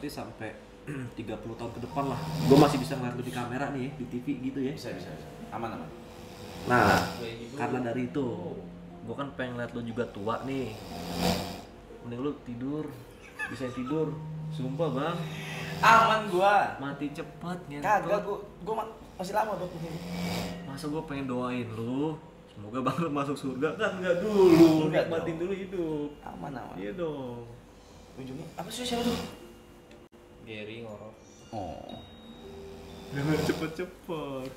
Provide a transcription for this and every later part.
berarti sampai 30 tahun ke depan lah gue masih bisa ngeliat lu di kamera nih di TV gitu ya. Bisa. Aman. Nah, karena dari itu gue kan pengen lihat lu juga tua nih. Mending lu tidur, bisa tidur. Sumpah bang, Aman gua. mati cepet ngentot. Kagak gua masih lama dong. Masa gue pengen doain lu semoga bang lu masuk surga kan nggak dulu, Enggak nikmatin dong. dulu hidup. Aman. Iya dong. Ujungnya apa sih siapa tuh? Gary ngorok. Oh. Jangan cepet-cepet.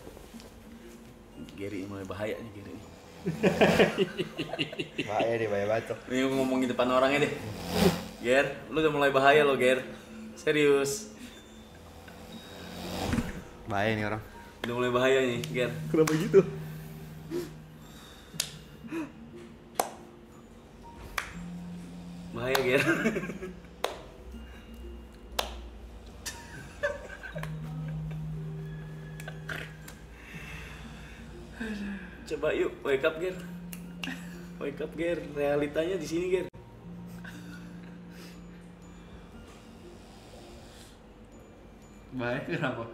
Gary mulai bahaya nih Gary. Bahaya deh, bahaya banget. Ini ngomong di depan orangnya deh. Ger, lu udah mulai bahaya lo Ger. Serius. Bahaya nih orang. Udah mulai bahaya nih Ger. Kenapa gitu? Bahaya Ger. Coba yuk, wake up Ger. Wake up Ger, realitanya di sini Ger. Baik kenapa?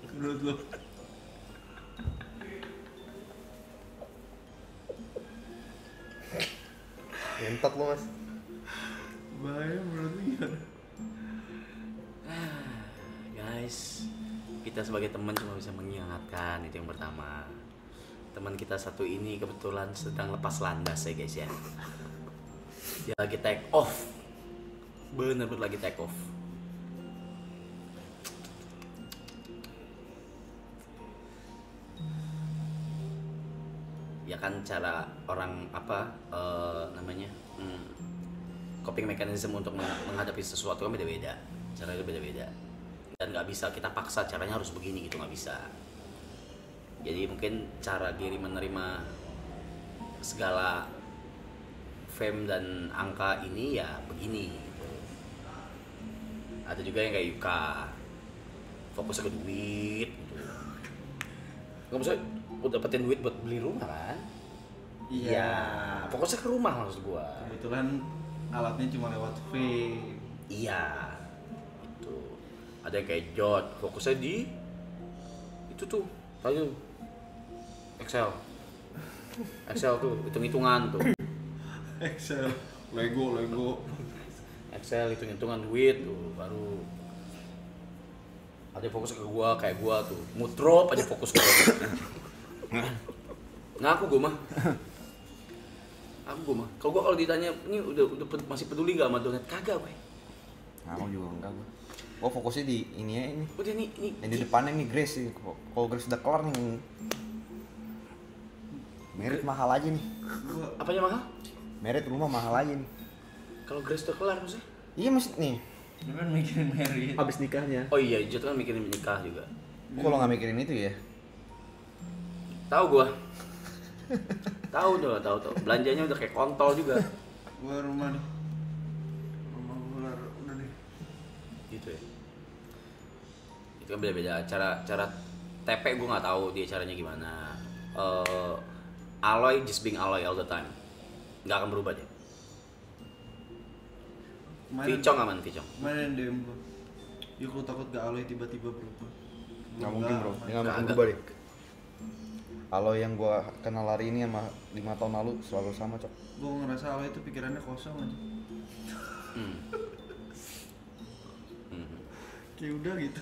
Menurut lu? Ngentot lu mas. Bahaya menurut lu gimana? Guys, kita sebagai teman cuma bisa mengingatkan, itu yang pertama. Teman kita satu ini kebetulan sedang lepas landas ya guys ya. Dia lagi take off. Bener-bener lagi take off. Ya kan cara orang coping mechanism untuk menghadapi sesuatu kan beda-beda. Caranya beda-beda. Dan nggak bisa kita paksa caranya harus begini gitu, nggak bisa. Jadi mungkin cara Gary menerima segala fame dan angka ini ya begini gitu. Ada juga yang kayak Yuka fokusnya ke duit gitu. Nggak bisa dapetin duit buat beli rumah kan? Iya, fokusnya ke rumah maksud gua. Kebetulan alatnya cuma lewat fame. Iya, itu. Ada yang kayak Jod, fokusnya di itu tuh, tahu Excel tuh, hitung-hitungan tuh. Excel, Lego. Excel hitung-hitungan duit tuh, baru. Ada yang fokus ke gua, kayak gua tuh, mood drop aja fokus ke gua. Ngaku gua mah. Kalau gua ditanya, ini udah masih peduli nggak sama donat? Kagak, gue. Aku juga enggak gua. Gua fokusnya di ini ya ini. Udah nih. Yang di depannya nih Grace sih. Kalau Grace udah kelar nih. Merit mahal aja nih. Apanya mahal? Merit rumah mahal aja nih. Kalau Grace udah kelar maksudnya? Iya mas nih. Lu kan mikirin Mary. Abis nikahnya. Oh iya, Jod kan mikirin nikah juga. Gua kalau nggak mikirin itu ya. Tahu gua. Tahu. Belanjanya udah kayak kontol juga. Gua rumah nih. Rumah gua udah nih. Gitu ya. Itu kan beda-beda cara TP gua nggak tahu dia caranya gimana. Aloy just being Aloy all the time. Nggak akan berubah deh. Vicong aman, Vicong. Mana yang DM gua? Yuk lu takut gak Aloy tiba-tiba berubah? Nggak mungkin bro. Dia nggak mungkin Kagak. berubah deh. Kalau yang gua kenal hari ini sama 5 tahun lalu selalu sama cok. Gua ngerasa Aloy itu pikirannya kosong aja. Hmm. Kayak udah gitu.